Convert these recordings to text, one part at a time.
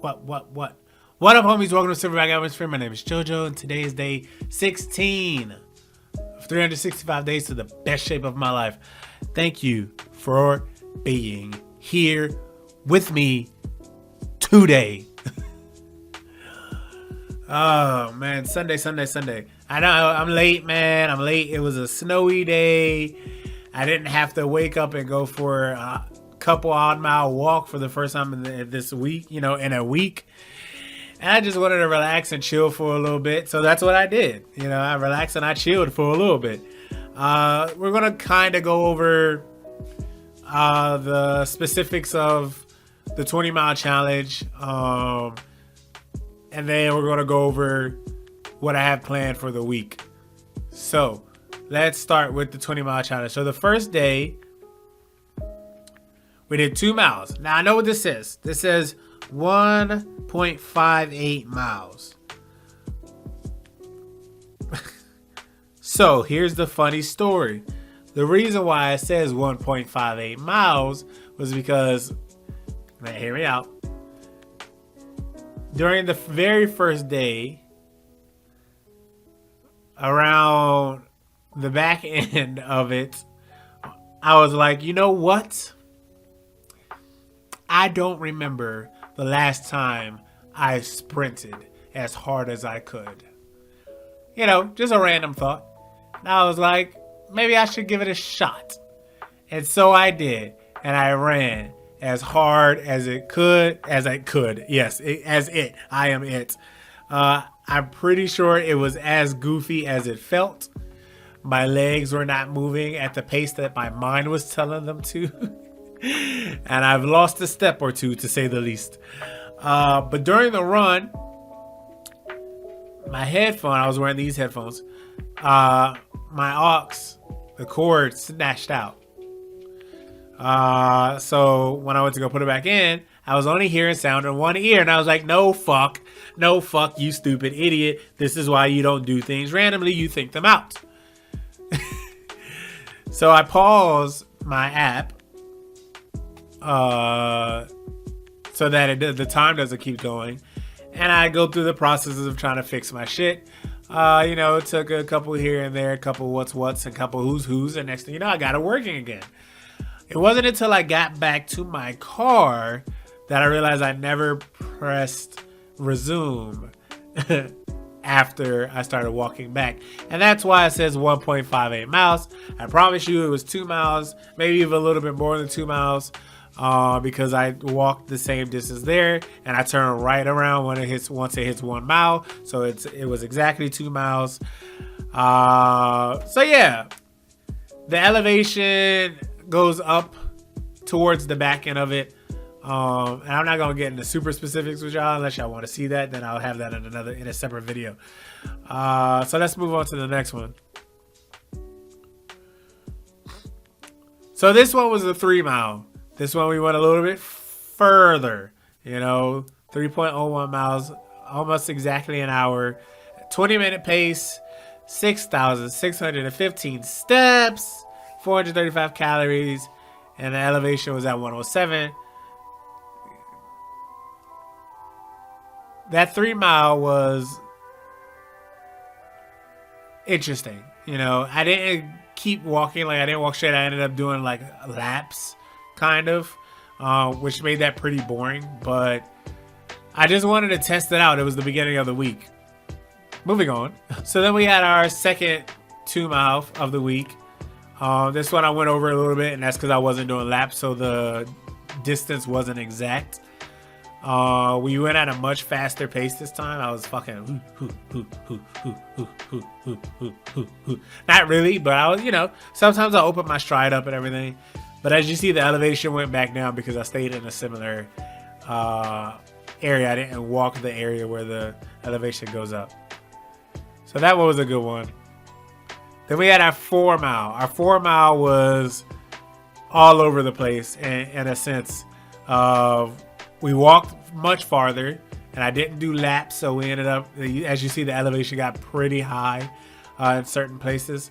What up, homies? Welcome to Silverback Atmosphere. My name is JoJo, and today is day 16 of 365 days to the best shape of my life. Thank you for being here with me today. Oh, man. Sunday. I know I'm late, man. I'm late. It was a snowy day. I didn't have to wake up and go for a couple odd mile walk for the first time in this week, in a week. And I just wanted to relax and chill for a little bit. So that's what I did. I relaxed and I chilled for a little bit. We're going to kind of go over the specifics of the 20-mile challenge. And then we're going to go over what I have planned for the week. So let's start with the 20-mile challenge. So the first day, we did 2 miles. Now I know what this says. This says 1.58 miles. So here's the funny story. The reason why it says 1.58 miles was because, man, hear me out. During the very first day, around the back end of it, I was like, you know what? I don't remember the last time I sprinted as hard as I could. Just a random thought. And I was like, maybe I should give it a shot. And so I did. And I ran as hard as I could. Yes, I am it. I'm pretty sure it was as goofy as it felt. My legs were not moving at the pace that my mind was telling them to. And I've lost a step or two, to say the least. But during the run, I was wearing these headphones. My aux, the cord snatched out. So when I went to go put it back in, I was only hearing sound in one ear. And I was like, no fuck, you stupid idiot. This is why you don't do things randomly. You think them out. So I paused my app so that the time doesn't keep going. And I go through the processes of trying to fix my shit. It took a couple here and there, a couple what's, and a couple who's. And next thing you know, I got it working again. It wasn't until I got back to my car that I realized I never pressed resume after I started walking back. And that's why it says 1.58 miles. I promise you it was 2 miles, maybe even a little bit more than 2 miles, because I walked the same distance there and I turned right around once it hits 1 mile. So it was exactly 2 miles. So yeah, the elevation goes up towards the back end of it. And I'm not going to get into super specifics with y'all unless y'all want to see that. Then I'll have that in a separate video. So let's move on to the next one. So this one was a 3 mile. This one we went a little bit further, 3.01 miles, almost exactly an hour, 20-minute pace, 6,615 steps, 435 calories, and the elevation was at 107. That 3 mile was interesting. I didn't keep walking. I didn't walk straight. I ended up doing laps, kind of, which made that pretty boring. But I just wanted to test it out. It was the beginning of the week. Moving on. So then we had our second 2 mile of the week. This one I went over a little bit, and that's because I wasn't doing laps, so the distance wasn't exact. We went at a much faster pace this time. I was fucking not really, but I was, sometimes I open my stride up and everything. But as you see, the elevation went back down because I stayed in a similar area. I didn't walk the area where the elevation goes up. So that one was a good one. Then we had our 4 mile. Our 4 mile was all over the place in a sense of we walked much farther and I didn't do laps. So we ended up, as you see, the elevation got pretty high in certain places.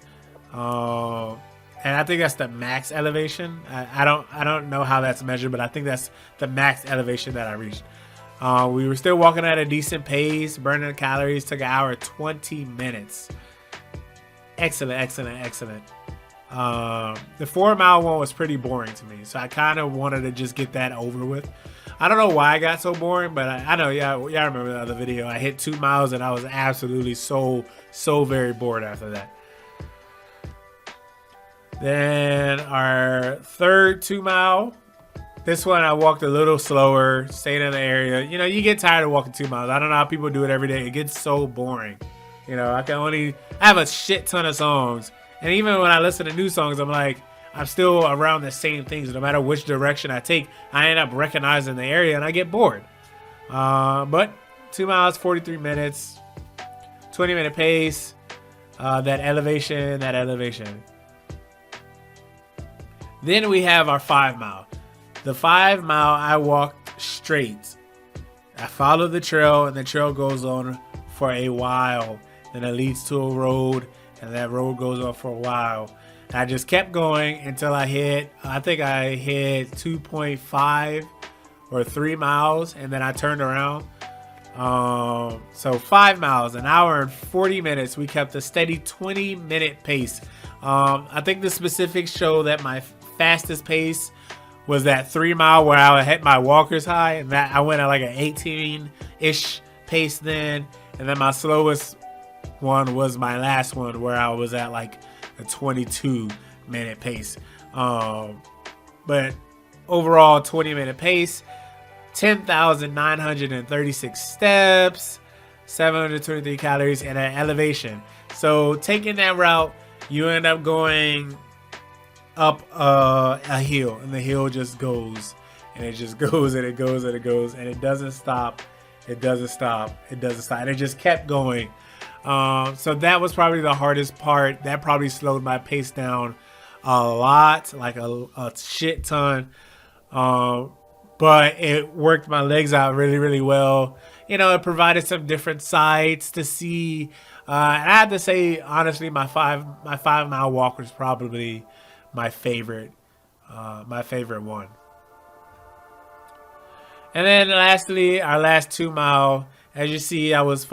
And I think that's the max elevation. I don't know how that's measured, but I think that's the max elevation that I reached. We were still walking at a decent pace, burning the calories. Took an hour and 20 minutes. Excellent, excellent, excellent. The 4-mile one was pretty boring to me, so I kind of wanted to just get that over with. I don't know why I got so boring, but I know y'all remember the other video. I hit 2 miles and I was absolutely so very bored after that. Then our third 2 mile. This one I walked a little slower, stayed in the area. You know, you get tired of walking 2 miles. I don't know how people do it every day. It gets so boring. You know, I have a shit ton of songs. And even when I listen to new songs, I'm still around the same things. No matter which direction I take, I end up recognizing the area and I get bored. But 2 miles, 43 minutes, 20-minute pace, that elevation. Then we have our 5 mile. The 5 mile, I walked straight. I followed the trail, and the trail goes on for a while. Then it leads to a road, and that road goes on for a while. And I just kept going until I hit 2.5 or 3 miles, and then I turned around. So 5 miles, an hour and 40 minutes. We kept a steady 20-minute pace. I think the specifics show that my fastest pace was that 3 mile where I hit my walker's high, and that I went at like an 18-ish pace then. And then my slowest one was my last one where I was at like a 22-minute pace. But overall 20-minute pace, 10,936 steps, 723 calories, and an elevation. So taking that route, you end up going up a hill, and the hill just goes, and it just goes, and it goes, and it goes, and it doesn't stop. It doesn't stop. It doesn't stop. And it just kept going. So that was probably the hardest part. That probably slowed my pace down a lot, like a shit ton. But it worked my legs out really, really well. You know, it provided some different sights to see. And I have to say, honestly, my 5 mile walk was probably my favorite one. And then lastly, our last 2 mile, as you see, I just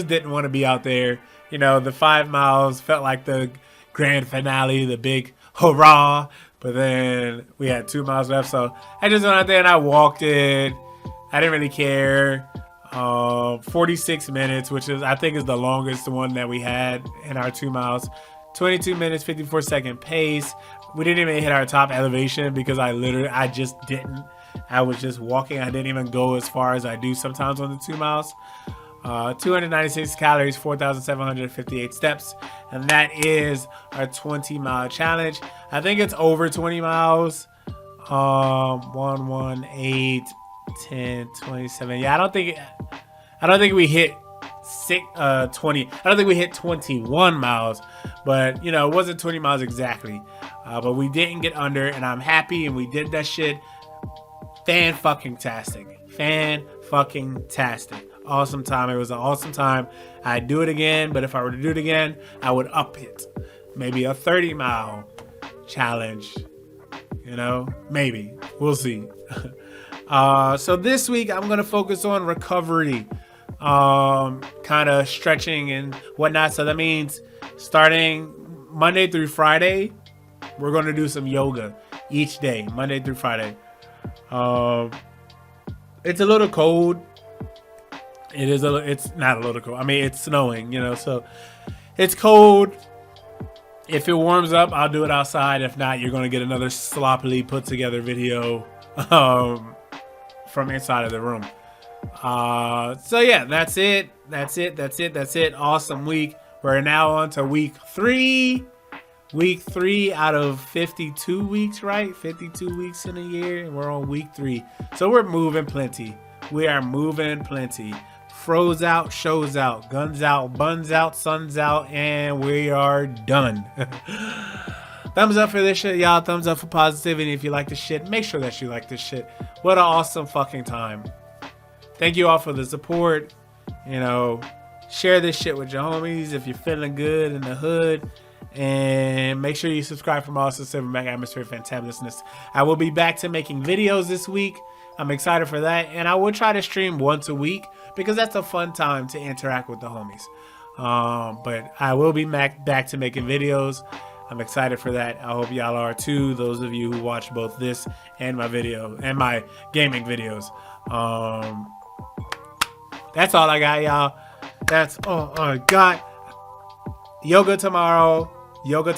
didn't want to be out there. You know, the 5 miles felt like the grand finale, the big hurrah. But then we had 2 miles left, so I just went out there and I walked it. I didn't really care. 46 minutes, which I think is the longest one that we had in our 2 miles. 22 minutes, 54-second pace. We didn't even hit our top elevation because I just didn't. I was just walking. I didn't even go as far as I do sometimes on the 2 miles. 296 calories, 4,758 steps. And that is our 20-mile challenge. I think it's over 20 miles. 1, 8, 10, 27. Yeah, I don't think we hit 20. I don't think we hit 21 miles, but you know, it wasn't 20 miles exactly. But we didn't get under, and I'm happy, and we did that shit. Fan-fucking-tastic. Awesome time. It was an awesome time. I'd do it again, but if I were to do it again, I would up it. Maybe a 30-mile challenge. You know, maybe. We'll see. So this week, I'm going to focus on recovery. Kind of stretching and whatnot. So that means starting Monday through Friday, we're going to do some yoga each day, Monday through Friday. It's a little cold. It's not a little cold. I mean, it's snowing, you know, so it's cold. If it warms up, I'll do it outside. If not, you're going to get another sloppily put together video, from inside of the room. So yeah, that's it. Awesome week. We're now on to week 3. Week 3 out of 52 weeks, right? 52 weeks in a year, and we're on week 3. So we're moving plenty. We are moving plenty. Froze out, shows out, guns out, buns out, suns out, and we are done. Thumbs up for this shit, y'all. Thumbs up for positivity. If you like this shit, make sure that you like this shit. What an awesome fucking time. Thank you all for the support. You know, share this shit with your homies if you're feeling good in the hood. And make sure you subscribe for more awesome Silverback Atmosphere Fantabulousness. I will be back to making videos this week. I'm excited for that, and I will try to stream once a week because that's a fun time to interact with the homies. But I will be back to making videos. I'm excited for that. I hope y'all are too, those of you who watch both this and my video and my gaming videos. That's all I got, y'all. That's all I got. Yoga tomorrow. Yoga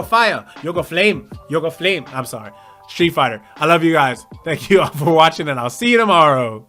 fire. Yoga flame. I'm sorry. Street Fighter. I love you guys. Thank you all for watching, and I'll see you tomorrow.